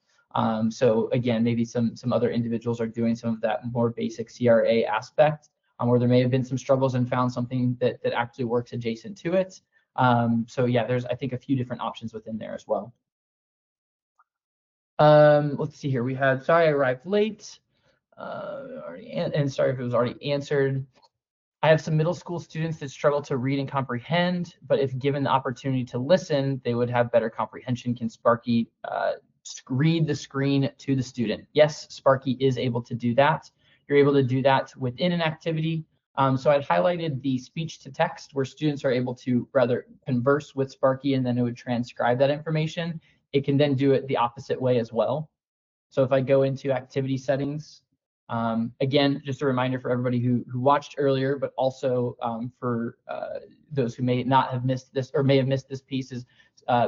So again, maybe some other individuals are doing some of that more basic CRA aspect, where there may have been some struggles and found something that actually works adjacent to it. So yeah, there's, I think, a few different options within there as well. Let's see here. We had, sorry I arrived late. And sorry if it was already answered. I have some middle school students that struggle to read and comprehend, but if given the opportunity to listen, they would have better comprehension. Can Sparky read the screen to the student? Yes, Sparky is able to do that. You're able to do that within an activity. So I'd highlighted the speech to text where students are able to rather converse with Sparky and then it would transcribe that information. It can then do it the opposite way as well. So if I go into activity settings, again, just a reminder for everybody who watched earlier, but also for those who may not have missed this or may have missed this piece, is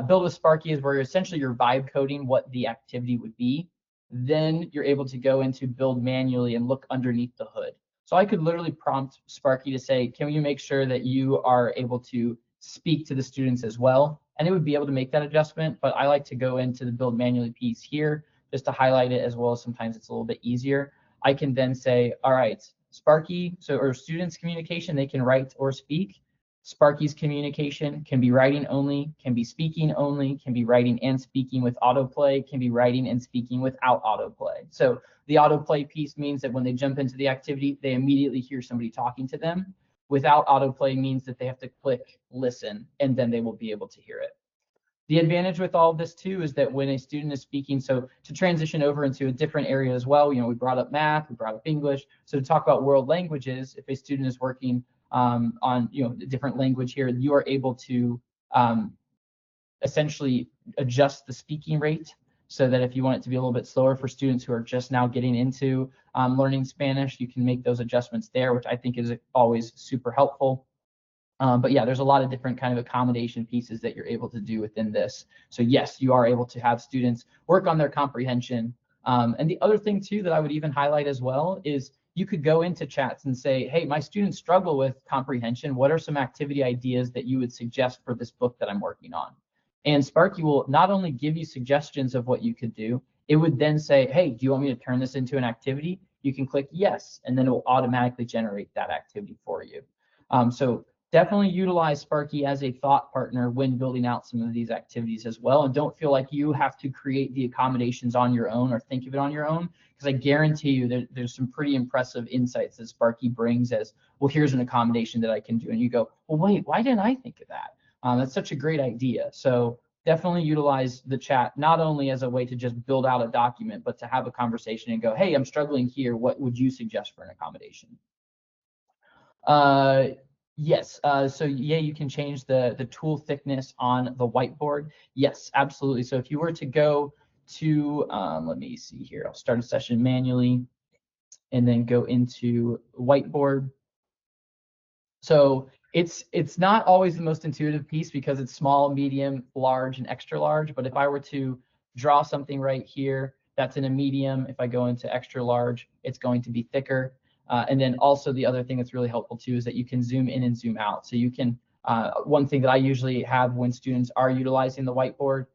Build with Sparky is where essentially you're vibe coding what the activity would be. Then you're able to go into build manually and look underneath the hood. So I could literally prompt Sparky to say, can you make sure that you are able to speak to the students as well? And it would be able to make that adjustment, but I like to go into the build manually piece here just to highlight it, as well as sometimes it's a little bit easier. I can then say, all right, Sparky, or students' communication, they can write or speak. Sparky's communication can be writing only, can be speaking only, can be writing and speaking with autoplay, can be writing and speaking without autoplay. So the autoplay piece means that when they jump into the activity, they immediately hear somebody talking to them. Without autoplay means that they have to click listen, and then they will be able to hear it. The advantage with all of this too is that when a student is speaking, so to transition over into a different area as well, we brought up math, we brought up English. So to talk about world languages, if a student is working on a different language here, you are able to essentially adjust the speaking rate so that if you want it to be a little bit slower for students who are just now getting into learning Spanish, you can make those adjustments there, which I think is always super helpful. But yeah, there's a lot of different kind of accommodation pieces that you're able to do within this. So yes, you are able to have students work on their comprehension. And the other thing too that I would even highlight as well is you could go into chats and say, hey, my students struggle with comprehension. What are some activity ideas that you would suggest for this book that I'm working on? And Sparky will not only give you suggestions of what you could do, it would then say, hey, do you want me to turn this into an activity? You can click yes, and then it will automatically generate that activity for you. So definitely utilize Sparky as a thought partner when building out some of these activities as well. And don't feel like you have to create the accommodations on your own or think of it on your own, because I guarantee you that there's some pretty impressive insights that Sparky brings as, well, here's an accommodation that I can do. And you go, well, wait, why didn't I think of that? That's such a great idea. So definitely utilize the chat, not only as a way to just build out a document, but to have a conversation and go, hey, I'm struggling here. What would you suggest for an accommodation? Yes, so yeah, you can change the tool thickness on the whiteboard. Yes, absolutely. So if you were to go to, let me see here, I'll start a session manually and then go into whiteboard. So it's not always the most intuitive piece because it's small, medium, large, and extra large. But if I were to draw something right here, that's in a medium. If I go into extra large, it's going to be thicker. And then also the other thing that's really helpful too is that you can zoom in and zoom out. So you can, one thing that I usually have when students are utilizing the whiteboard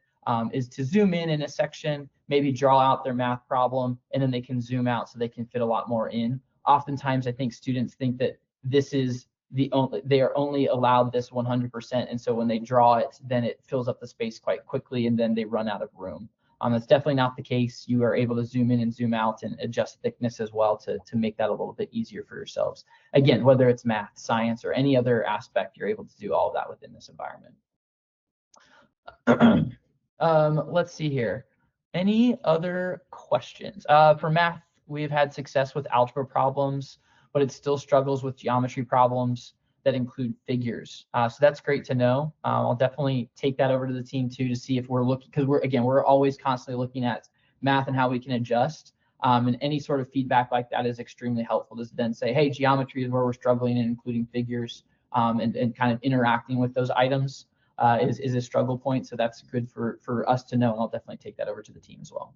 is to zoom in a section, maybe draw out their math problem, and then they can zoom out so they can fit a lot more in. Oftentimes, I think students think that this is they are only allowed this 100%, and so when they draw it, then it fills up the space quite quickly, and then they run out of room. That's definitely not the case. You are able to zoom in and zoom out and adjust thickness as well to make that a little bit easier for yourselves. Again, whether it's math, science, or any other aspect, you're able to do all of that within this environment. Let's see here. Any other questions? For math, we've had success with algebra problems, but it still struggles with geometry problems that include figures. So that's great to know. I'll definitely take that over to the team too to see if we're looking, because we're always constantly looking at math and how we can adjust. And any sort of feedback like that is extremely helpful to then say, hey, geometry is where we're struggling, and including figures and kind of interacting with those items is a struggle point. So that's good for us to know, and I'll definitely take that over to the team as well.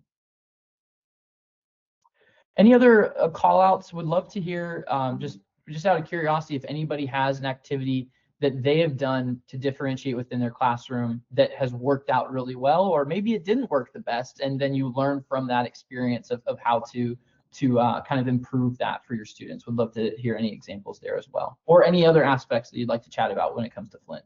Any other call outs? Would love to hear, just out of curiosity, if anybody has an activity that they have done to differentiate within their classroom that has worked out really well, or maybe it didn't work the best, and then you learn from that experience of how to kind of improve that for your students. Would love to hear any examples there as well, or any other aspects that you'd like to chat about when it comes to Flint.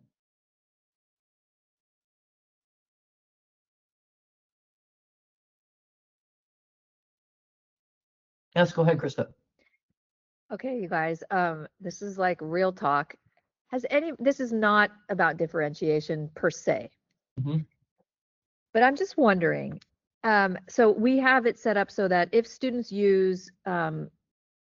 Yes, go ahead, Krista. Okay, you guys, this is like real talk. This is not about differentiation per se, but I'm just wondering, so we have it set up so that if students use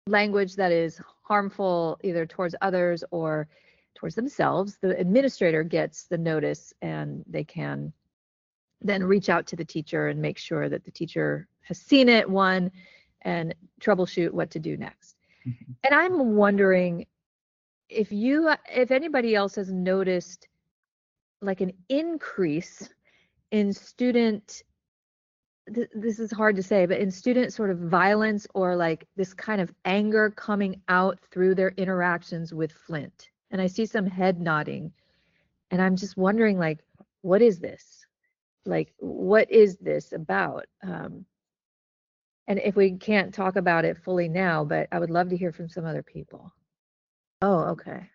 language that is harmful either towards others or towards themselves, the administrator gets the notice, and they can then reach out to the teacher and make sure that the teacher has seen it, and troubleshoot what to do next. And I'm wondering if anybody else has noticed like an increase in student, this is hard to say, but in student sort of violence, or like this kind of anger coming out through their interactions with Flint. And I see some head nodding, and I'm just wondering, like, what is this? Like, what is this about? And if we can't talk about it fully now, but I would love to hear from some other people. Oh, okay.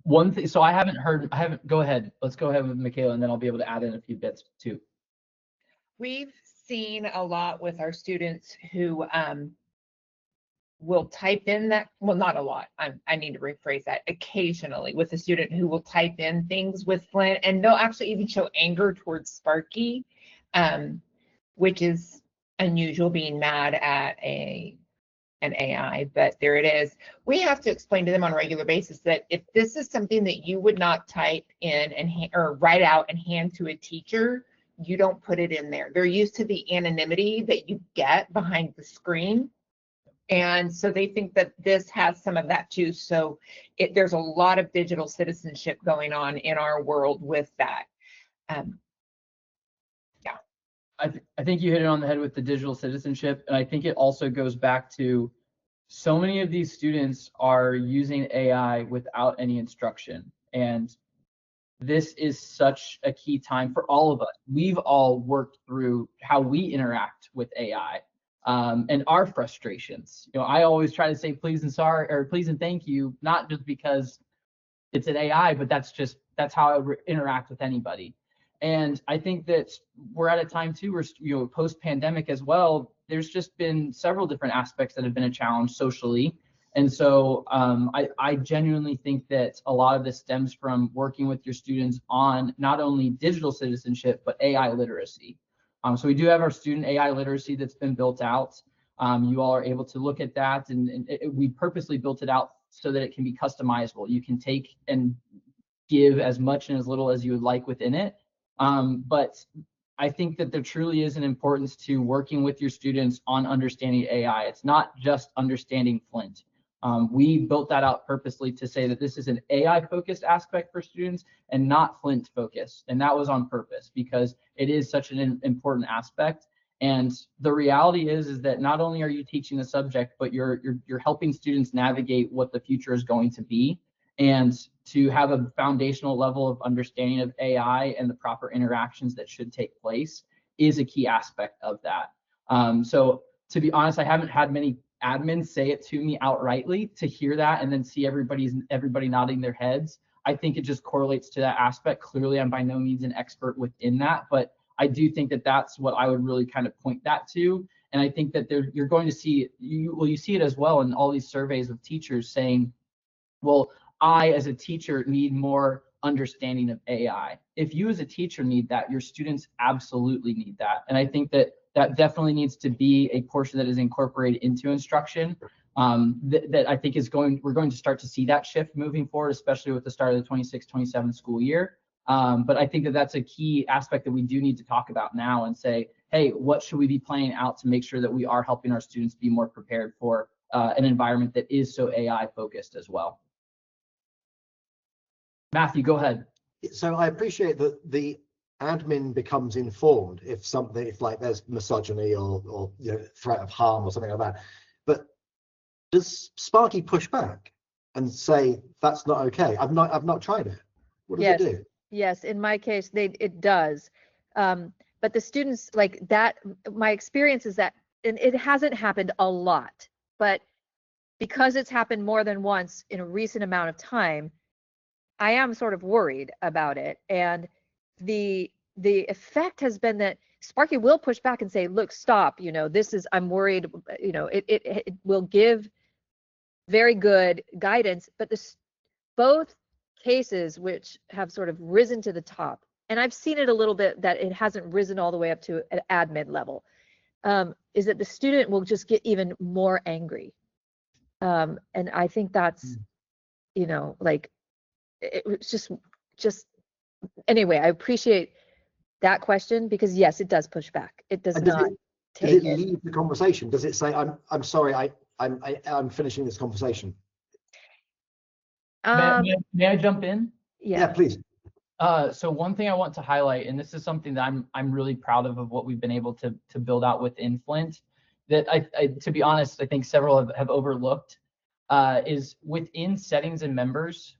One thing, so I haven't, go ahead. Let's go ahead with Michaela, and then I'll be able to add in a few bits too. We've seen a lot with our students who will type in that, well, not a lot, I need to rephrase that, occasionally with a student who will type in things with Flint, and they'll actually even show anger towards Sparky, which is unusual, being mad at an AI, but there it is. We have to explain to them on a regular basis that if this is something that you would not type in or write out and hand to a teacher, you don't put it in there. They're used to the anonymity that you get behind the screen. And so they think that this has some of that too. So there's a lot of digital citizenship going on in our world with that. Yeah. I think you hit it on the head with the digital citizenship. And I think it also goes back to so many of these students are using AI without any instruction. And this is such a key time for all of us. We've all worked through how we interact with AI. And our frustrations. I always try to say please and sorry, or please and thank you, not just because it's an AI, but that's how I interact with anybody. And I think that we're at a time too where, post-pandemic as well, there's just been several different aspects that have been a challenge socially. And so I genuinely think that a lot of this stems from working with your students on not only digital citizenship, but AI literacy. So we do have our student AI literacy that's been built out. You all are able to look at that, and we purposely built it out so that it can be customizable. You can take and give as much and as little as you would like within it. But I think that there truly is an importance to working with your students on understanding AI. It's not just understanding Flint. We built that out purposely to say that this is an AI-focused aspect for students and not Flint-focused. And that was on purpose because it is such an important aspect. And the reality is that not only are you teaching the subject, but you're helping students navigate what the future is going to be, and to have a foundational level of understanding of AI and the proper interactions that should take place is a key aspect of that. So to be honest, I haven't had many admins say it to me outrightly. To hear that and then see everybody nodding their heads, I think it just correlates to that aspect. Clearly, I'm by no means an expert within that, but I do think that that's what I would really kind of point that to. And I think that you're going to see, you see it as well in all these surveys of teachers saying, well, I as a teacher need more understanding of AI. If you as a teacher need that, your students absolutely need that. And I think that that definitely needs to be a portion that is incorporated into instruction. That I think we're going to start to see that shift moving forward, especially with the start of the 26-27 school year. But I think that that's a key aspect that we do need to talk about now and say, hey, what should we be playing out to make sure that we are helping our students be more prepared for an environment that is so AI focused as well. Matthew, go ahead. So I appreciate that the admin becomes informed if like there's misogyny or threat of harm or something like that. But does Sparky push back and say that's not okay? I've not tried it. What does it do? Yes, in my case, it does. But the students like that. My experience is that, and it hasn't happened a lot, but because it's happened more than once in a recent amount of time, I am sort of worried about it. And the effect has been that Sparky will push back and say, look, stop, I'm worried, it will give very good guidance, but both cases which have sort of risen to the top, and I've seen it a little bit that it hasn't risen all the way up to an admin level, is that the student will just get even more angry. And I think that's, like, it's just anyway, I appreciate that question, because yes, it does push back. It does not take it. Leave the conversation? Does it say, I'm sorry, I'm finishing this conversation? May I jump in? Yeah, please. So one thing I want to highlight, and this is something that I'm really proud of what we've been able to build out within Flint, that I to be honest, I think several have overlooked, is within settings and members,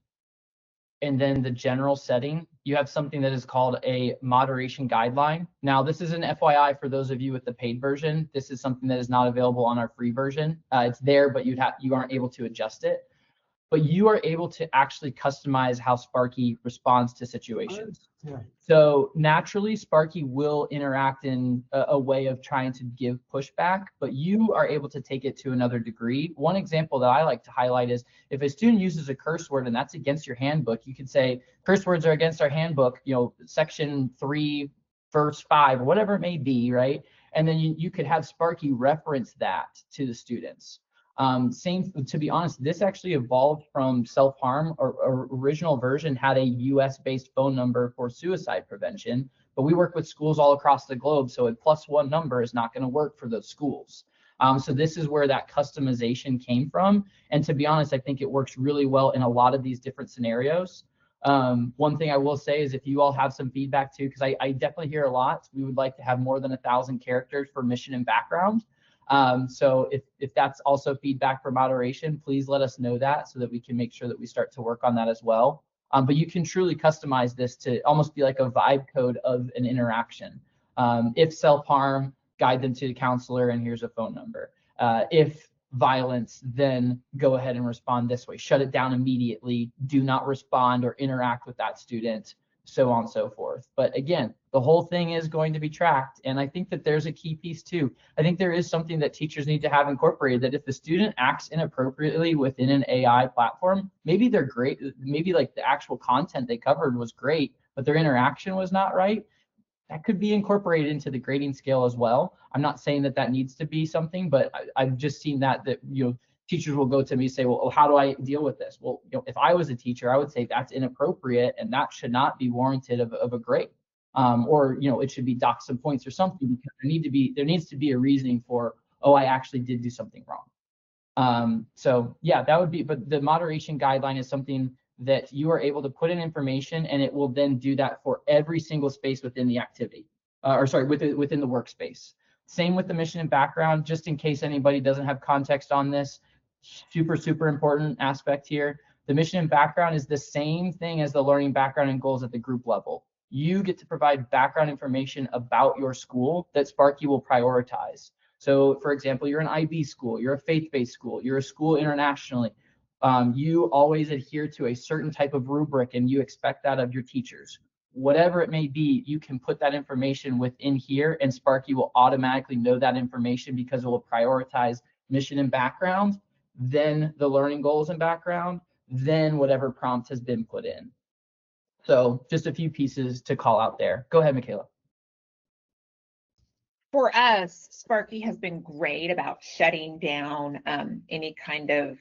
and then the general setting, you have something that is called a moderation guideline. Now, this is an FYI for those of you with the paid version. This is something that is not available on our free version. It's there, but you aren't able to adjust it. But you are able to actually customize how Sparky responds to situations. Yeah. So naturally, Sparky will interact in a way of trying to give pushback, but you are able to take it to another degree. One example that I like to highlight is if a student uses a curse word and that's against your handbook, you could say, curse words are against our handbook, section 3, verse 5, or whatever it may be, right? And then you could have Sparky reference that to the students. To be honest, this actually evolved from self-harm. Our original version had a US-based phone number for suicide prevention, but we work with schools all across the globe, so a +1 number is not going to work for those schools. So this is where that customization came from. And to be honest, I think it works really well in a lot of these different scenarios. One thing I will say is if you all have some feedback too, because I definitely hear a lot, we would like to have more than 1,000 characters for mission and background. So if that's also feedback for moderation, please let us know that so that we can make sure that we start to work on that as well. But you can truly customize this to almost be like a vibe code of an interaction. If self-harm, guide them to the counselor and here's a phone number. If violence, then go ahead and respond this way. Shut it down immediately. Do not respond or interact with that student, so on and so forth. But again, the whole thing is going to be tracked. And I think that there's a key piece too. I think there is something that teachers need to have incorporated, that if the student acts inappropriately within an AI platform, maybe they're great, maybe like the actual content they covered was great, but their interaction was not right. That could be incorporated into the grading scale as well. I'm not saying that that needs to be something, but I've just seen that teachers will go to me and say, well, how do I deal with this? Well, if I was a teacher, I would say that's inappropriate and that should not be warranted of a grade. Or it should be docked some points or something, because there needs to be a reasoning for, oh, I actually did do something wrong. So yeah, that would be, but the moderation guideline is something that you are able to put in information, and it will then do that for every single space within the activity, within the workspace. Same with the mission and background, just in case anybody doesn't have context on this, super important aspect here. The mission and background is the same thing as the learning background and goals at the group level. You get to provide background information about your school that Sparky will prioritize. So for example, you're an IB school, you're a faith-based school, you're a school internationally. You always adhere to a certain type of rubric and you expect that of your teachers. Whatever it may be, you can put that information within here and Sparky will automatically know that information because it will prioritize mission and background, then the learning goals and background, then whatever prompt has been put in. So just a few pieces to call out there. Go ahead, Michaela. For us, Sparky has been great about shutting down any kind of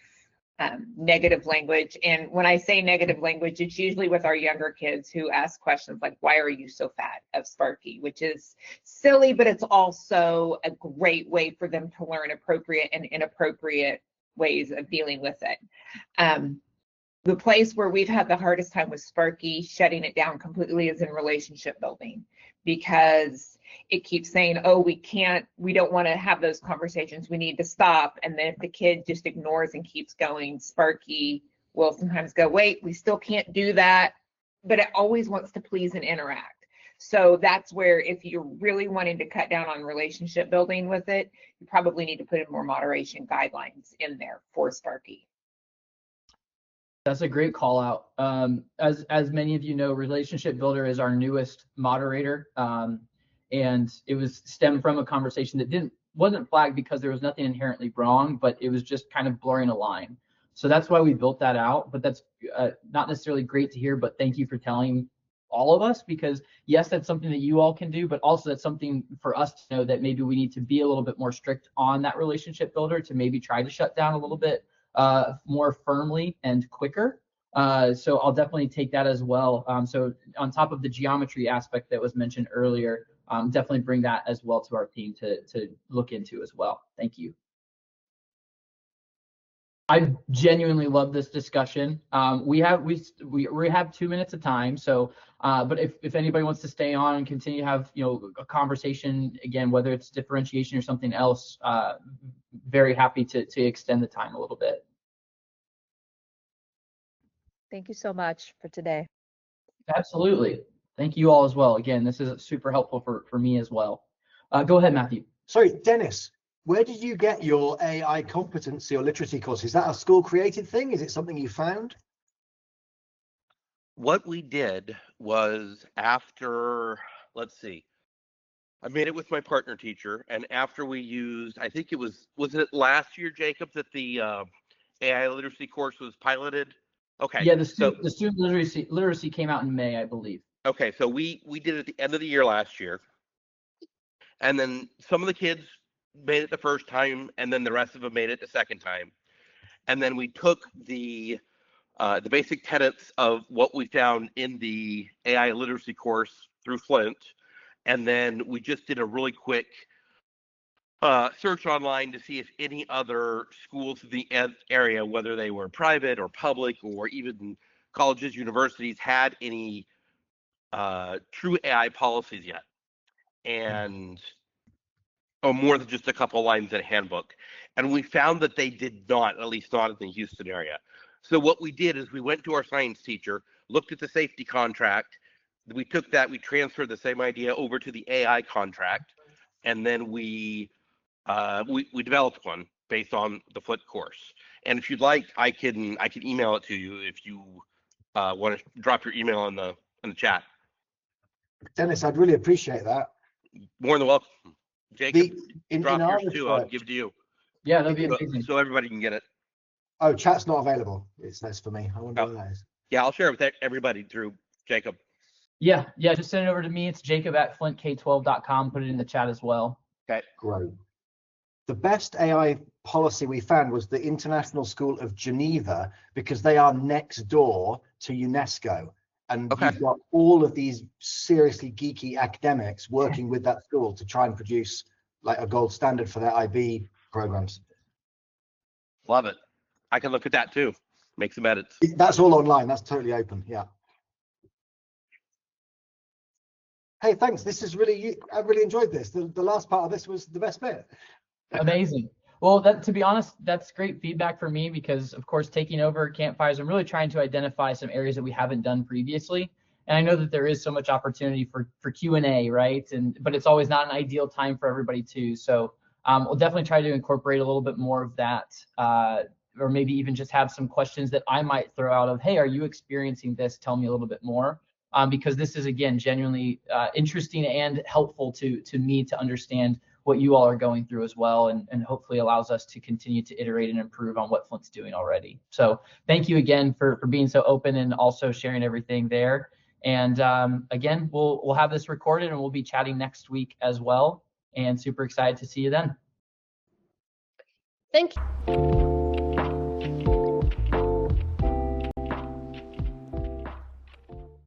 negative language. And when I say negative language, it's usually with our younger kids who ask questions like, why are you so fat of Sparky, which is silly, but it's also a great way for them to learn appropriate and inappropriate ways of dealing with it. The place where we've had the hardest time with Sparky shutting it down completely is in relationship building, because it keeps saying, oh, we don't want to have those conversations, we need to stop. And then if the kid just ignores and keeps going, Sparky will sometimes go, wait, we still can't do that, but it always wants to please and interact. So that's where, if you're really wanting to cut down on relationship building with it, you probably need to put in more moderation guidelines in there for Sparky. That's a great call out. As many of you know, Relationship Builder is our newest moderator, and it was stemmed from a conversation that wasn't flagged because there was nothing inherently wrong, but it was just kind of blurring a line. So that's why we built that out. But that's not necessarily great to hear. But thank you for telling all of us, because yes, that's something that you all can do, but also that's something for us to know that maybe we need to be a little bit more strict on that Relationship Builder to maybe try to shut down a little bit more firmly and quicker. So I'll definitely take that as well. So on top of the geometry aspect that was mentioned earlier, definitely bring that as well to our team to look into as well. Thank you. I genuinely love this discussion. We have 2 minutes of time, so but if anybody wants to stay on and continue to have a conversation again, whether it's differentiation or something else, very happy to extend the time a little bit. Thank you so much for today. Absolutely. Thank you all as well. Again, this is super helpful for me as well. Go ahead, Matthew. Sorry, Dennis, where did you get your AI competency or literacy course? Is that a school created thing? Is it something you found? What we did was, after, let's see, I made it with my partner teacher, and after we used, I think it was it last year, Jacob, that the AI literacy course was piloted? Okay. Yeah, the student literacy came out in May, I believe. Okay, so we did it at the end of the year last year, and then some of the kids made it the first time, and then the rest of them made it the second time, and then we took the basic tenets of what we found in the AI literacy course through Flint, and then we just did a really quick search online to see if any other schools in the area, whether they were private or public or even colleges, universities, had any true AI policies yet, and more than just a couple lines in a handbook. And we found that they did not, at least not in the Houston area. So what we did is we went to our science teacher, looked at the safety contract. We took that, we transferred the same idea over to the AI contract, and then we developed one based on the Flint course. And if you'd like, I can email it to you if you want to drop your email in the chat. Dennis, I'd really appreciate that. More than welcome. Jacob, drop yours research, too. I'll give it to you. Yeah, that'd be amazing. So everybody can get it. Oh, chat's not available. It says for me. I wonder what that is. Yeah, I'll share it with everybody through Jacob. Yeah, just send it over to me. It's jacob@flintk12.com. Put it in the chat as well. Okay. Great. The best AI policy we found was the International School of Geneva, because they are next door to UNESCO. And you've got all of these seriously geeky academics working with that school to try and produce like a gold standard for their IB programs. Love it. I can look at that too. Make some edits. That's all online. That's totally open. Yeah. Hey, thanks. This is I really enjoyed this. The last part of this was the best bit. Amazing. Well, to be honest, that's great feedback for me because, of course, taking over Campfires, I'm really trying to identify some areas that we haven't done previously. And I know that there is so much opportunity for Q&A, right? But it's always not an ideal time for everybody too. So we'll definitely try to incorporate a little bit more of that, or maybe even just have some questions that I might throw out of, hey, are you experiencing this? Tell me a little bit more. Because this is, again, genuinely interesting and helpful to me to understand what you all are going through as well, and hopefully allows us to continue to iterate and improve on what Flint's doing already. So thank you again for being so open and also sharing everything there. And again, we'll have this recorded and we'll be chatting next week as well. And super excited to see you then. Thank you.